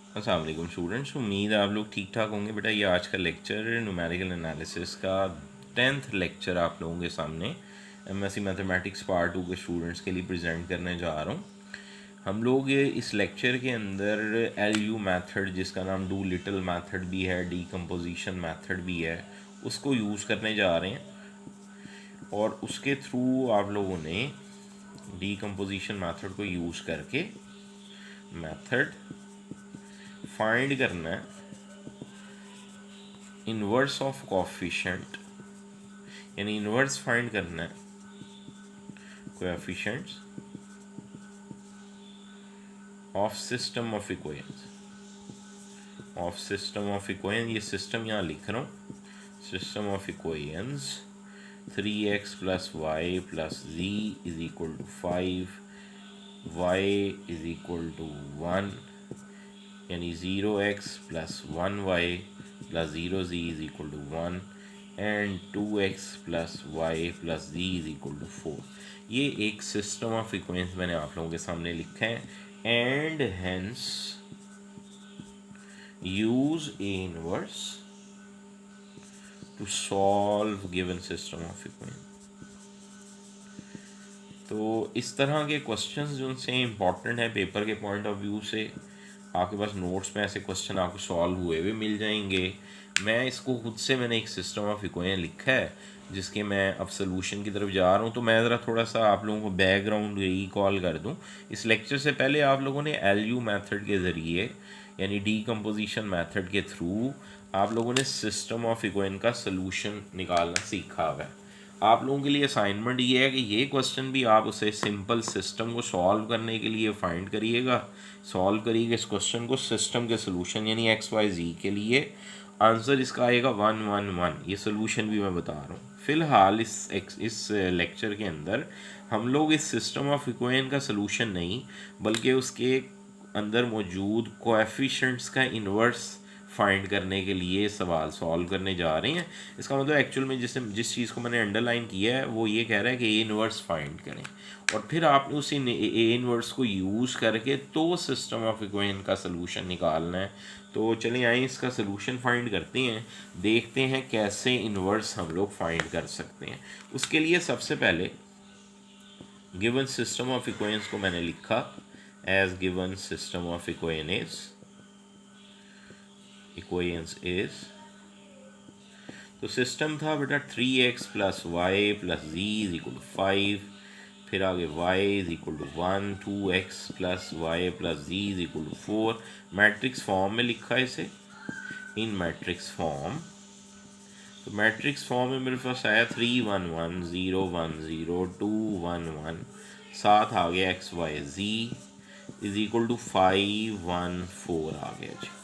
अस्सलाम वालेकुम स्टूडेंट्स, उम्मीद है आप लोग ठीक ठाक होंगे। बेटा ये आज का लेक्चर न्यूमेरिकल एनालिसिस का 10th लेक्चर आप लोगों के सामने एमएससी मैथमेटिक्स पार्ट 2 के स्टूडेंट्स के लिए प्रेजेंट करने जा रहा हूँ। हम लोग इस लेक्चर के अंदर एलयू मेथड, जिसका नाम डू लिटिल मेथड भी है, डीकम्पोजिशन मेथड भी है, उसको यूज़ करने जा रहे हैं। और उसके थ्रू आप लोगों ने डीकम्पोजिशन मेथड को यूज़ करके मेथड फाइंड करना है इन्वर्स ऑफ कोएफिशिएंट, यानी इन्वर्स फाइंड करना है coefficients of system of equations, of system of equation. ये सिस्टम यहाँ लिख रहा हूँ, system of equations 3x plus Y plus z is equal to 5, y is equal to 1, यानी 0x plus 1y plus 0z is equal to 1 and 2x plus Y plus z is equal to 4। ये एक system of equations मैंने आप लोगों के सामने लिखा है। And hence use A inverse two solve given system of equation. तो इस तरह के क्वेश्चंस जो उनसे इम्पॉर्टेंट है पेपर के पॉइंट ऑफ व्यू से, आपके पास नोट्स में ऐसे क्वेश्चन आपको सॉल्व हुए हुए मिल जाएंगे। मैं इसको खुद से मैंने एक सिस्टम ऑफ इक्वेशन लिखा है जिसके मैं अब सोल्यूशन की तरफ जा रहा हूँ। तो मैं ज़रा थोड़ा सा आप लोगों को बैकग्राउंड रिकॉल कर दूँ। इस लेक्चर से पहले आप लोगों ने एलयू मेथड के ज़रिए, यानी डीकम्पोजिशन मेथड के थ्रू, आप लोगों ने सिस्टम ऑफ इक्वेशन का सोल्यूशन निकालना सीखा हुआ है। आप लोगों के लिए असाइनमेंट ये है कि ये क्वेश्चन भी आप उसे सिंपल सिस्टम को सॉल्व करने के लिए फाइंड करिएगा, सॉल्व करिएगा इस क्वेश्चन को सिस्टम के सोल्यूशन, यानी एक्स वाई जी के लिए आंसर इसका आएगा 1 1 1। ये सोल्यूशन भी मैं बता रहा हूँ। फिलहाल इस लेक्चर के अंदर हम लोग इस सिस्टम ऑफ इक्वेशन का सोल्यूशन नहीं, बल्कि उसके अंदर मौजूद कोएफिशिएंट्स का इन्वर्स फाइंड करने के लिए सवाल सॉल्व करने जा रहे हैं। इसका मतलब एक्चुअल में जिस चीज़ को मैंने अंडरलाइन किया है वो ये कह रहा है कि ए इनवर्स फाइंड करें, और फिर आपने उसी ए इनवर्स को यूज़ करके तो सिस्टम ऑफ इक्वेशन का सलूशन निकालना है। तो चलिए आइए इसका सलूशन फाइंड करते हैं, देखते हैं कैसे इनवर्स हम लोग फाइंड कर सकते हैं। उसके लिए सबसे पहले गिवन सिस्टम ऑफ इक्वेशंस को मैंने लिखा as given system of equations is, तो सिस्टम था बेटा 3x plus Y plus Z is equal to 5, फिर आगे y is equal to 1, 2x plus Y plus Z is equal to 4। Matrix form में लिखा है इसे, इन मैट्रिक्स फॉर्म। तो मैट्रिक्स फॉर्म में मेरे पास आया 3 1 1 0 1 0 2 1 1, साथ आ गया X Y Z is equal to 5 1 4 आ गया जी।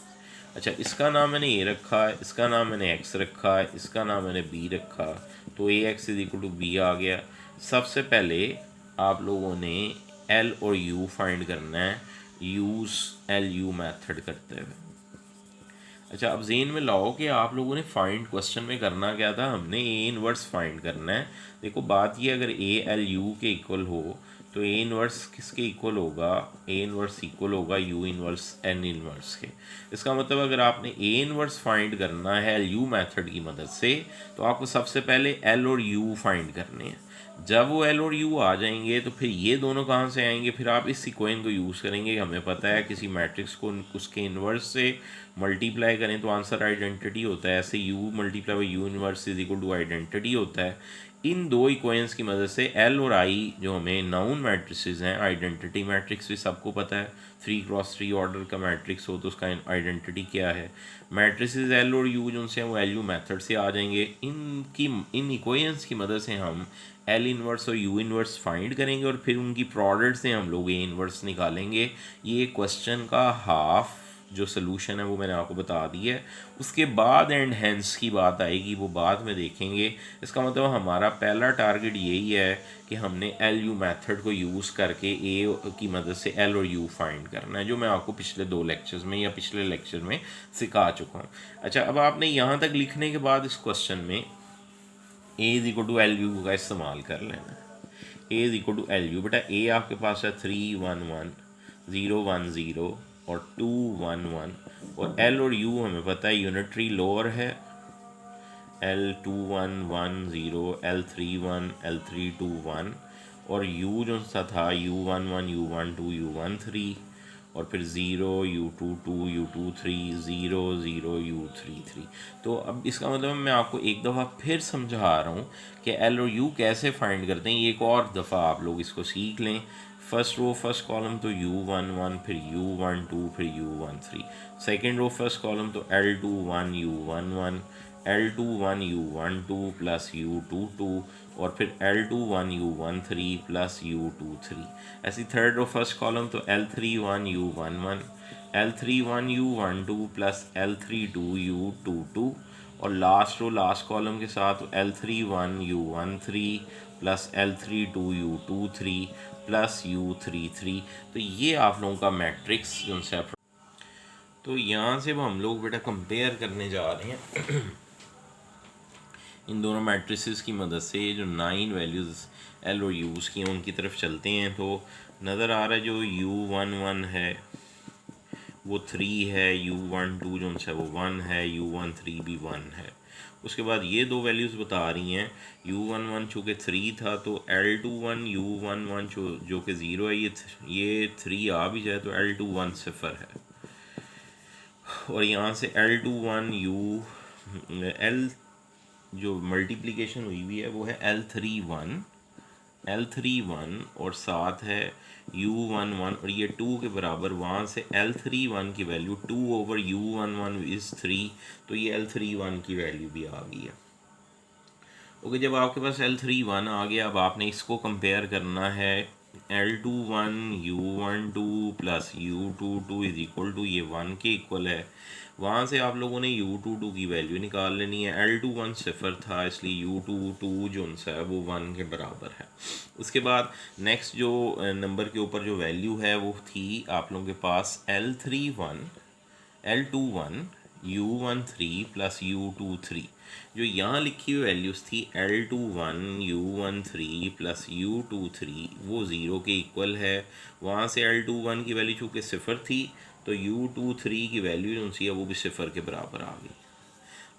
अच्छा, इसका नाम मैंने ए रखा है, इसका नाम मैंने एक्स रखा है, इसका नाम मैंने बी रखा, तो A X is equal to B आ गया। सबसे पहले आप लोगों ने एल और यू फाइंड करना है, यूज़ एल यू मैथड करते हुए। अच्छा, अब जेन में लाओ कि आप लोगों ने फाइंड क्वेश्चन में करना क्या था, हमने ए इनवर्स फाइंड करना है। देखो बात ये, अगर ए एल यू के इक्वल हो तो ए इनवर्स किसके इक्वल होगा, ए इनवर्स इक्वल होगा यू इनवर्स एन इनवर्स के। इसका मतलब अगर आपने ए इनवर्स फाइंड करना है एल यू मैथड की मदद से, तो आपको सबसे पहले एल और यू फाइंड करने हैं। जब वो एल और यू आ जाएंगे तो फिर ये दोनों कहाँ से आएंगे, फिर आप इस इक्वेशन को यूज़ करेंगे। हमें पता है किसी मैट्रिक्स को उसके इन्वर्स से मल्टीप्लाई करें तो आंसर आइडेंटिटी होता है, ऐसे U multiply by U inverse is equal to identity होता है। इन दो इक्वेशंस की मदद से एल और आई जो हमें नाउन मैट्रिसेस हैं, आइडेंटिटी मैट्रिक्स भी सबको पता है, 3x3 ऑर्डर का मैट्रिक्स हो तो उसका आइडेंटिटी क्या है। मैट्रिसेस एल और यू जो उनसे हम वैल्यू मेथड से आ जाएंगे। इन इक्वेशंस की मदद से हम एल इनवर्स और यू इनवर्स फाइंड करेंगे और फिर उनकी प्रोडक्ट से हम लोग ए इनवर्स निकालेंगे। ये क्वेश्चन का हाफ जो सोल्यूशन है वो मैंने आपको बता दिया है। उसके बाद एंड हेंस की बात आएगी, वो बाद में देखेंगे। इसका मतलब हमारा पहला टारगेट यही है कि हमने एल यू मैथड को यूज़ करके ए की मदद से एल और यू फाइंड करना है, जो मैं आपको पिछले 2 लेक्चर्स में या पिछले लेक्चर में सिखा चुका हूँ। अच्छा, अब आपने यहाँ तक लिखने के बाद इस क्वेश्चन में A is equal to L U का इस्तेमाल कर लेना। A is equal to L U, बेटा ए आपके पास है 3 1 1 0 1 0 और 2 1 1, और एल और यू हमें पता है यूनिटरी लोअर है, L2 1 1 0, L3 1 L3 2 1, और U जो सा था U1 1 U1 2 U1 3, और फिर 0 U2 2 U2 3 0 0 U3 3। तो अब इसका मतलब मैं आपको एक दफ़ा फिर समझा रहा हूँ कि एल और यू कैसे फाइंड करते हैं, एक और दफ़ा आप लोग इसको सीख लें। फर्स्ट रो फर्स्ट कॉलम तो U1 1, फिर U1 2, फिर U1 3। Second row first column तो L2 1 U1 1, L2 1 U1 2 plus U2 2, और फिर L2 1 U1 3 प्लस U2 3। ऐसी थर्ड रो फर्स्ट कॉलम तो L3 1 U1 1, L3 1 U1 2 plus L3 2 U2 2, और last row last column के साथ L3 1 U1 3 plus L3 2 U2 3 plus U3 3। तो ये आप लोगों का मैट्रिक्स जो से, तो यहाँ से हम लोग बेटा कंपेयर करने जा रहे हैं इन दोनों मैट्रिसेस की मदद से। जो 9 वैल्यूज़ एल और यूज़ की हैं उनकी तरफ चलते हैं, तो नज़र आ रहा है जो U1 1 है वो 3 है, U1 2 जो है वो 1 है, U1 3 भी 1 है। उसके बाद ये दो वैल्यूज़ बता रही हैं U1 1 चूँकि 3 था तो L2 1 U1 1 जो कि 0 है, ये 3 आ भी जाए तो L2 1 0 है। और यहाँ से L2 1 L जो मल्टीप्लिकेशन हुई है वो है L3 1 और साथ है U1 1, और ये 2 के बराबर। वहाँ से L3 1 की वैल्यू 2 ओवर U1 1 इज़ 3, तो ये L3 1 की वैल्यू भी आ गई है। ओके, जब आपके पास L3 1 आ गया, अब आपने इसको कंपेयर करना है L2 1 U1 2 plus U2 2 is equal to, ये 1 के इक्वल है। वहाँ से आप लोगों ने U2 2 की वैल्यू निकाल लेनी है। L2 1 0 था, इसलिए U2 2 जो है वो 1 के बराबर है। उसके बाद नेक्स्ट जो नंबर के ऊपर जो वैल्यू है वो थी आप लोगों के पास L2 1 U1 3 प्लस U2 3। जो यहाँ लिखी हुई वैल्यूज़ थी L2 1 U1 3 प्लस U2 3 वो 0 के इक्वल है। वहाँ से L2 1 की वैल्यू चूँकि 0 थी तो U2 3 की वैल्यू जो सी है वो भी 0 के बराबर आ गई।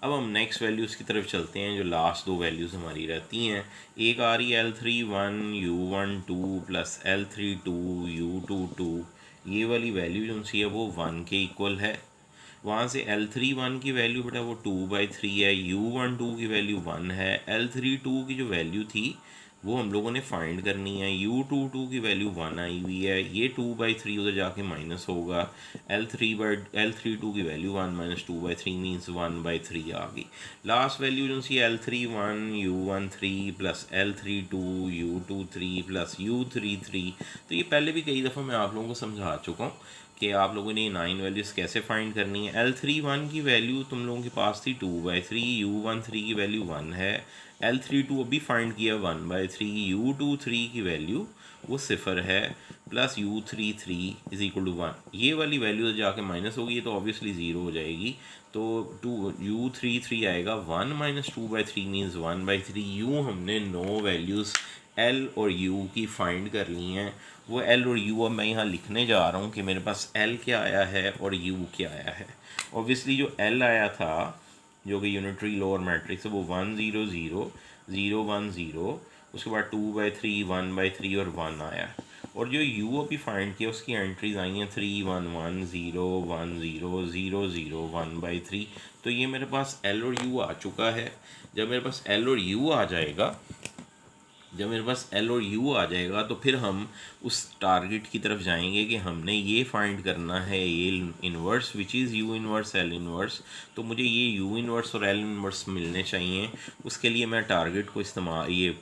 अब हम नेक्स्ट वैल्यूज़ की तरफ चलते हैं, जो लास्ट दो वैल्यूज़ हमारी रहती हैं। एक आ रही है L3 1 U1 2 plus L3 2 U2 2, ये वाली वैल्यू जो सी है वो 1 के इक्वल है। वहाँ से L3 1 की वैल्यू बेटा वो 2/3 है, U1 2 की वैल्यू 1 है, L3 2 की जो वैल्यू थी वो हम लोगों ने फाइंड करनी है। U2 2 की वैल्यू 1 आई हुई है, ये 2/3 उधर जाके माइनस होगा। L3 2 की वैल्यू 1 माइनस 2/3 मीन्स 1/3 आ गई। लास्ट वैल्यू जो सी L3 1 U1 3 plus L3 2 U2 3 plus U3 3। तो ये पहले भी कई दफ़ा मैं आप लोगों को समझा चुका हूँ कि आप लोगों ने 9 वैल्यूज़ कैसे फाइंड करनी है। L3 1 की वैल्यू तुम लोगों के पास थी 2/3, U1 3 की वैल्यू 1 है, L3 2 अभी फाइंड किया 1/3, U2 3 की वैल्यू वो 0 है, plus U3 3 is equal to 1। ये वाली वैल्यू जाके माइनस होगी तो ऑब्वियसली 0 हो जाएगी, तो U3 3 आएगा 1 माइनस 2/3 मीन्स 1/3। यूँ हमने 9 वैल्यूज़ L और U की फाइंड कर ली हैं। वो L और U अब मैं यहाँ लिखने जा रहा हूँ कि मेरे पास L क्या आया है और U क्या आया है। ऑब्वियसली जो L आया था जो कि यूनिटरी लोअर मैट्रिक्स है वो 1 0 0 0 1 0, उसके बाद 2/3 1/3 और 1 आया। और जो U अभी फाइंड किया उसकी एंट्रीज आई हैं 3 1 1 0 1 0 0 0 1/3। तो ये मेरे पास L और U आ चुका है। जब मेरे पास L और U आ जाएगा आ जाएगा तो फिर हम उस टारगेट की तरफ जाएंगे कि हमने ये फाइंड करना है ये inverse which is U inverse L inverse. तो मुझे ये U इन्वर्स और L इन्वर्स मिलने चाहिए, उसके लिए मैं टारगेट को इस्तेमाल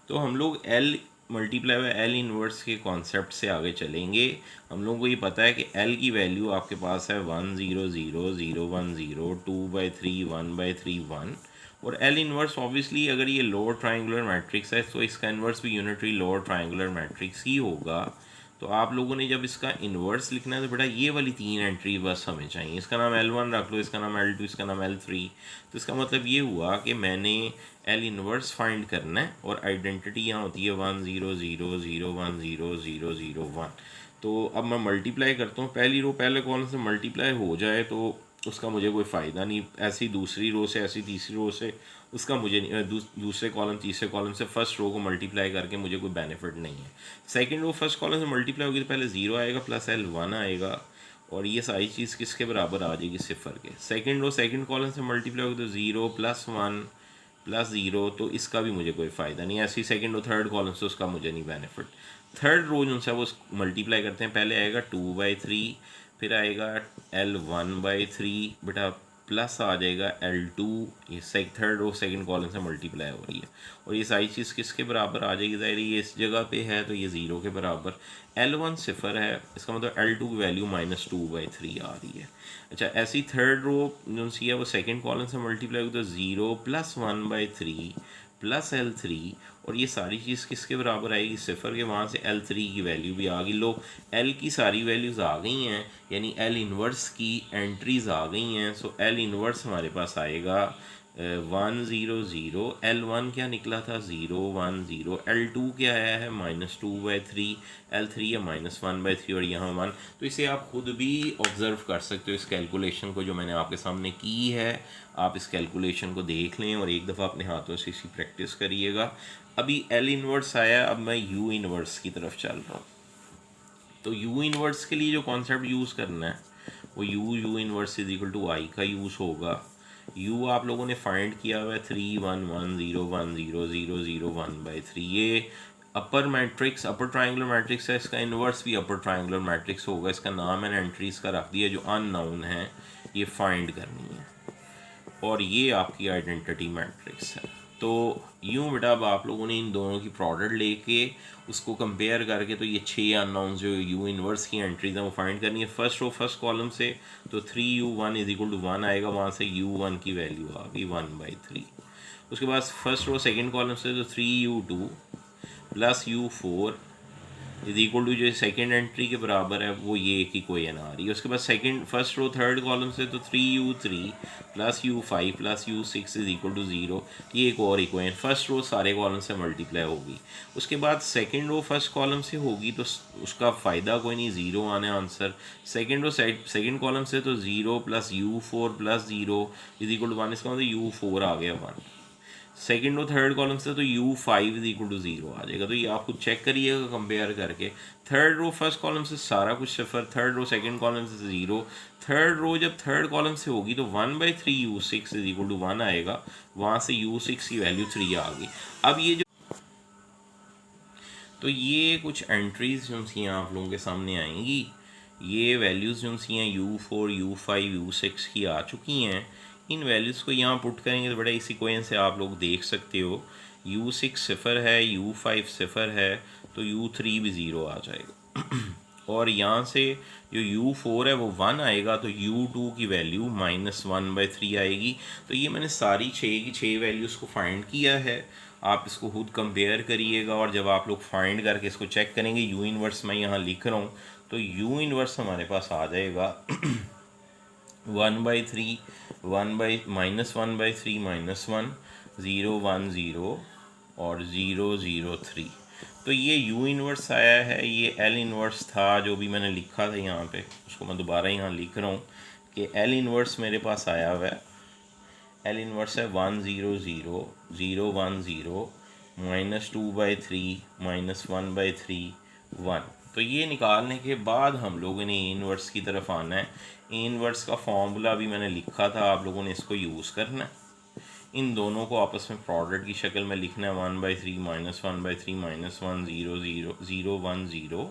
तो हम लोग L multiply by L inverse के कॉन्सेप्ट से आगे चलेंगे। हम लोगों को ये पता है कि L की वैल्यू आपके पास है 1 0 0 0 1 0 2/3 1/3 1, और L इन्वर्स ऑब्वियसली अगर ये लोअर ट्रायंगुलर मैट्रिक्स है तो इसका इन्वर्स भी यूनिटरी लोअर ट्रायंगुलर मैट्रिक्स ही होगा। तो आप लोगों ने जब इसका इन्वर्स लिखना है तो बेटा ये वाली 3 एंट्री बस हमें चाहिए। इसका नाम L1 रख लो, इसका नाम L2, इसका नाम L3। तो इसका मतलब ये हुआ कि मैंने L इन्वर्स फाइंड करना है और आइडेंटिटी यहाँ होती है 1 0 0 0 1 0 0 0 1। तो अब मैं मल्टीप्लाई करता हूँ, पहली रो पहले कॉलम से मल्टीप्लाई हो जाए तो उसका मुझे कोई फ़ायदा नहीं, ऐसी दूसरी रो से ऐसी तीसरी रो से उसका मुझे नहीं, दूसरे कॉलम तीसरे कॉलम से फर्स्ट रो को मल्टीप्लाई करके मुझे कोई बेनिफिट नहीं है। सेकंड रो फर्स्ट कॉलम से मल्टीप्लाई होगी तो पहले 0 आएगा प्लस एल 1 आएगा और ये सारी चीज़ किसके बराबर आ जाएगी, सिफर के। सेकंड रो सेकंड कॉलम से मल्टीप्लाई होगी तो 0 प्लस 1 प्लस 0, तो इसका भी मुझे कोई फ़ायदा नहीं। ऐसी सेकंड और थर्ड कॉलम से उसका मुझे नहीं बेनिफिट। थर्ड रो जो है वो मल्टीप्लाई करते हैं, पहले आएगा 2/3, फिर आएगा L1/3 बेटा, प्लस आ जाएगा L2। ये थर्ड रो सेकंड कॉलम से मल्टीप्लाई हो रही है और ये सारी चीज़ किसके बराबर आ जाएगी, ज़ाहिर ये इस जगह पे है तो ये 0 के बराबर। L1 सिफर है, इसका मतलब L2 की वैल्यू -2/3 आ रही है। अच्छा, ऐसी थर्ड रो जो सी है वो सेकंड कॉलम से मल्टीप्लाई होगी तो 0 प्लस 1/3 प्लस L3 और ये सारी चीज़ किसके बराबर आएगी, सिफर के। वहाँ से L3 की वैल्यू भी आ गई। लो, L की सारी वैल्यूज़ आ गई हैं, यानी L इन्वर्स की एंट्रीज़ आ गई हैं। सो L इन्वर्स हमारे पास आएगा 1 0 0। L1 क्या निकला था, 0 1 0। L2 क्या आया है, -2/3। L3 है -1/3 और यहाँ 1। तो इसे आप खुद भी ऑब्ज़र्व कर सकते हो, इस कैलकुलेशन को जो मैंने आपके सामने की है। आप इस कैलकुलेशन को देख लें और एक दफ़ा अपने हाथों से इसकी प्रैक्टिस करिएगा। अभी L इन्वर्स आया, अब मैं U इन्वर्स की तरफ चल रहा हूँ। तो U इन्वर्स के लिए जो कॉन्सेप्ट यूज़ करना है वो U inverse is equal to I का यूज़ होगा। U आप लोगों ने फाइंड किया हुआ है 3 1 1 0 1 0 0 0 1/3। ये अपर मैट्रिक्स, अपर ट्राइंगुलर मैट्रिक्स है, इसका इन्वर्स भी अपर ट्राइंगुलर मैट्रिक्स होगा। इसका नाम एंड एंट्रीज का रख दिया, जो अननोन है ये फाइंड करनी है और ये आपकी आइडेंटिटी मैट्रिक्स है। तो यूँ बेटा, अब आप लोगों ने इन दोनों की प्रोडक्ट लेके उसको कंपेयर करके तो ये 6 अननोन्स जो U इन्वर्स की एंट्रीज हैं वो फाइंड करनी है। फर्स्ट रो फर्स्ट कॉलम से तो 3U1 इज इक्वल टू 1 आएगा, वहाँ से U1 की वैल्यू आ गई 1/3। उसके बाद फर्स्ट रो सेकंड कॉलम से तो 3U2 plus U4 is equal to जो सेकंड एंट्री के बराबर है वो ये एक इक्वेशन आ रही है। उसके बाद second first row third column से तो 3U3 plus U5 plus U6 is equal to 0, ये एक और इक्वेशन फर्स्ट रो सारे कॉलम से मल्टीप्लाई होगी। उसके बाद सेकंड रो फर्स्ट कॉलम से होगी तो उसका फ़ायदा कोई नहीं, 0 आने answer. Second row second column से तो 0 plus U4 plus 0 is equal to 1, इसका मतलब U4 आ गया 1। सेकंड और थर्ड कॉलम से तो U5 इज इक्वल टू 0 आ जाएगा। तो ये आप कुछ चेक करिएगा कंपेयर करके। थर्ड रो फर्स्ट कॉलम से सारा कुछ सिफर, थर्ड रो सेकंड कॉलम से 0। थर्ड रो जब थर्ड कॉलम से होगी तो 1/3 U6 इज इक्वल टू 1 आएगा, वहाँ से U6 की वैल्यू 3 आ गई। अब ये जो, तो ये कुछ एंट्रीज जो सी आप लोगों के सामने आएंगी, ये वैल्यूज़ जो सी हैं U4 U5 U6 की आ चुकी हैं। इन वैल्यूज़ को यहाँ पुट करेंगे तो बड़ा इसी कोइन से आप लोग देख सकते हो, U6 सिफर है, U5 सिफर है, तो U3 भी 0 आ जाएगा और यहाँ से जो U4 है वो 1 आएगा, तो U2 की वैल्यू -1/3 आएगी। तो ये मैंने सारी 6 की 6 वैल्यूज़ को फाइंड किया है। आप इसको खुद कंपेयर करिएगा और जब आप लोग फाइंड करके इसको चेक करेंगे, U इन्वर्स मैं यहाँ लिख रहा हूँ, तो U इन्वर्स हमारे पास आ जाएगा 1/3 -1/3 -1 0 1 0 और 0 0 3। तो ये U इन्वर्स आया है। ये L इन्वर्स था जो भी मैंने लिखा था यहाँ पे, उसको मैं दोबारा यहाँ लिख रहा हूँ कि L इन्वर्स मेरे पास आया हुआ है। L इन्वर्स है 1 0 0 0 1 0 -2/3 -1/3 1। तो ये निकालने के बाद हम लोगों ने इन्वर्स की तरफ आना है। इन्वर्स का फॉर्मूला भी मैंने लिखा था, आप लोगों ने इसको यूज़ करना है। इन दोनों को आपस में प्रोडक्ट की शक्ल में लिखना है, 1/3 -1/3 -1 0 0 0 1 0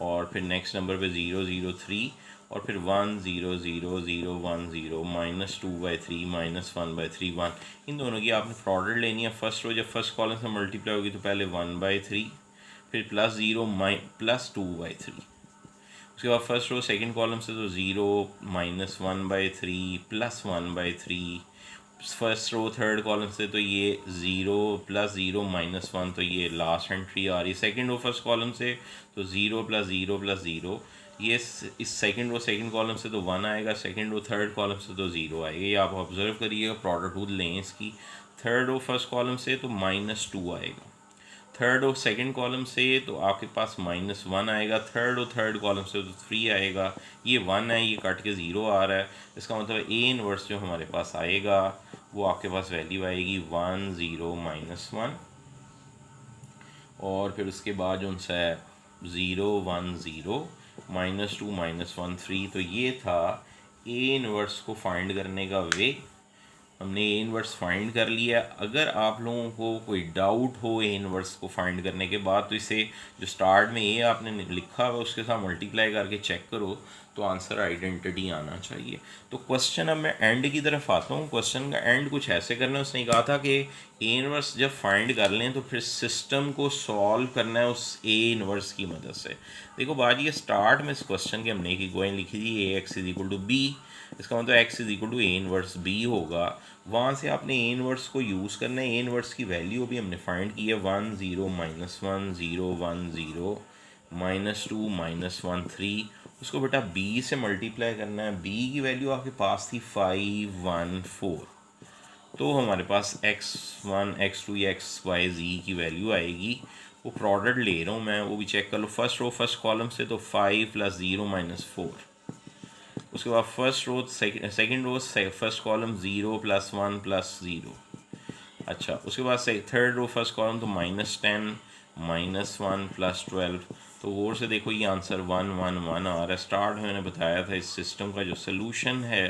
और फिर नेक्स्ट नंबर पे 0 0 3 और फिर 1 0 0 0 1 0 -2/3 -1/3 1। इन दोनों की आपने प्रोडक्ट लेनी है। फर्स्ट रो जब फर्स्ट कॉलम से मल्टीप्लाई होगी तो पहले 1/3 फिर प्लस 0 प्लस 2/3। उसके बाद फर्स्ट रो सेकंड कॉलम से तो 0 -1/3 plus 1/3। First row third column से तो ये 0 प्लस 0 -1, तो ये लास्ट एंट्री आ रही है। सेकंड रो फर्स्ट कॉलम से तो 0 प्लस 0 प्लस 0, ये इस सेकंड रो सेकंड कॉलम से तो 1 आएगा, सेकंड रो थर्ड कॉलम से तो 0 आएगा। ये आप ऑब्जर्व करिएगा, प्रोडक्ट खुद लें इसकी। थर्ड रो फर्स्ट कॉलम से तो -2 आएगा, थर्ड और सेकंड कॉलम से तो आपके पास -1 आएगा, थर्ड और थर्ड कॉलम से तो 3 आएगा, ये 1 है, ये कट के 0 आ रहा है। इसका मतलब ए इनवर्स जो हमारे पास आएगा वो आपके पास वैल्यू आएगी 1 0 -1, और फिर उसके बाद जो सा है 0 1 0 -2 -1 3। तो ये था ए इनवर्स को फाइंड करने का वे। हमने ए इनवर्स फाइंड कर लिया। अगर आप लोगों को कोई डाउट हो ए इनवर्स को फाइंड करने के बाद, तो इसे जो स्टार्ट में ए आपने लिखा हुआ उसके साथ मल्टीप्लाई करके चेक करो तो आंसर आइडेंटिटी आना चाहिए। तो क्वेश्चन अब मैं एंड की तरफ आता हूँ। क्वेश्चन का एंड कुछ ऐसे करना है, उसने कहा था कि ए इनवर्स जब फाइंड कर लें तो फिर सिस्टम को सॉल्व करना है उस ए इनवर्स की मदद से। देखो बात ये, स्टार्ट में इस क्वेश्चन के हमने एक गोइन लिखी थी A X is equal to B, इसका मतलब X is equal to A inverse B होगा। वहाँ से आपने ए इनवर्स को यूज़ करना है। ए इनवर्स की वैल्यू भी हमने फाइंड की है 1 0 -1 0 1 0 -2 -1 3। उसको बेटा बी से मल्टीप्लाई करना है। बी की वैल्यू आपके पास थी 5 1 4, तो हमारे पास x1 x2 या xy z की वैल्यू आएगी। वो प्रोडक्ट ले रहा हूँ मैं, वो भी चेक कर लो। फर्स्ट रो फर्स्ट कॉलम से तो 5 + 0 -4, उसके बाद first row second row first column 0 + 1 + 0। अच्छा, उसके बाद थर्ड रो फर्स्ट कॉलम तो -10 -1 + 12। तो और से देखो ये आंसर 1 1 1 आ रहा है। स्टार्ट में मैंने बताया था इस सिस्टम का जो सलूशन है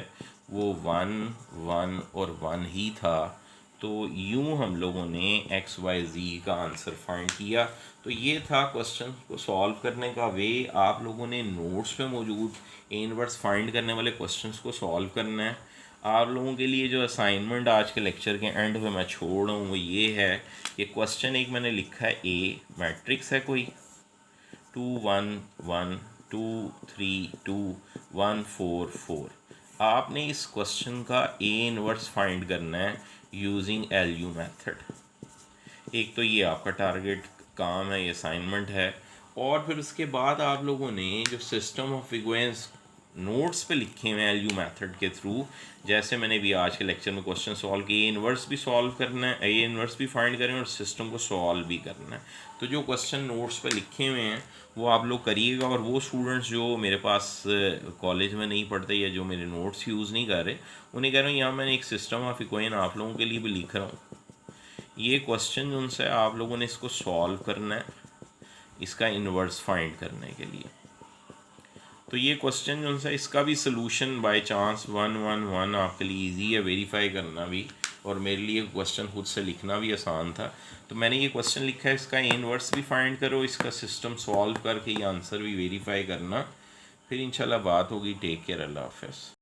वो 1 1 और 1 ही था। तो यूँ हम लोगों ने एक्स वाई जी का आंसर फाइंड किया। तो ये था क्वेश्चन को सॉल्व करने का वे। आप लोगों ने नोट्स पे मौजूद इनवर्स फाइंड करने वाले क्वेश्चंस को सॉल्व करना है। आप लोगों के लिए जो असाइनमेंट आज के लेक्चर के एंड पे मैं छोड़ रहा हूँ वो ये है कि क्वेश्चन एक मैंने लिखा है ए मैट्रिक्स है कोई 2 1 1 2 3 2 1 4 4। आपने इस क्वेश्चन का ए इनवर्स फाइंड करना है यूजिंग एलयू मेथड। एक तो ये आपका टारगेट काम है, ये असाइनमेंट है। और फिर उसके बाद आप लोगों ने जो सिस्टम ऑफ इक्वेशंस नोट्स पे लिखे हुए हैं एलयू मेथड के थ्रू, जैसे मैंने भी आज के लेक्चर में क्वेश्चन सॉल्व किए, इनवर्स भी सॉल्व करना है, ए इनवर्स भी फाइंड करें और सिस्टम को सॉल्व भी करना है। तो जो क्वेश्चन नोट्स पे लिखे हुए हैं वो आप लोग करिएगा। और वो स्टूडेंट्स जो मेरे पास कॉलेज में नहीं पढ़ते या जो मेरे नोट्स यूज़ नहीं कर रहे, उन्हें कह रहा हूँ यहाँ मैंने एक सिस्टम ऑफ इक्वेशन आप लोगों के लिए भी लिख रहा हूँ। ये क्वेश्चन उनसे आप लोगों ने इसको सॉल्व करना है इसका इन्वर्स फाइंड करने के लिए। तो ये क्वेश्चन जो है इसका भी सोल्यूशन बाय चांस 1 1 1 आपके लिए इजी है वेरीफाई करना भी, और मेरे लिए क्वेश्चन खुद से लिखना भी आसान था। तो मैंने ये क्वेश्चन लिखा है, इसका इन्वर्स भी फाइंड करो, इसका सिस्टम सॉल्व करके ये आंसर भी वेरीफाई करना। फिर इंशाल्लाह बात होगी। टेक केयर, अल्लाह हाफ़िज़।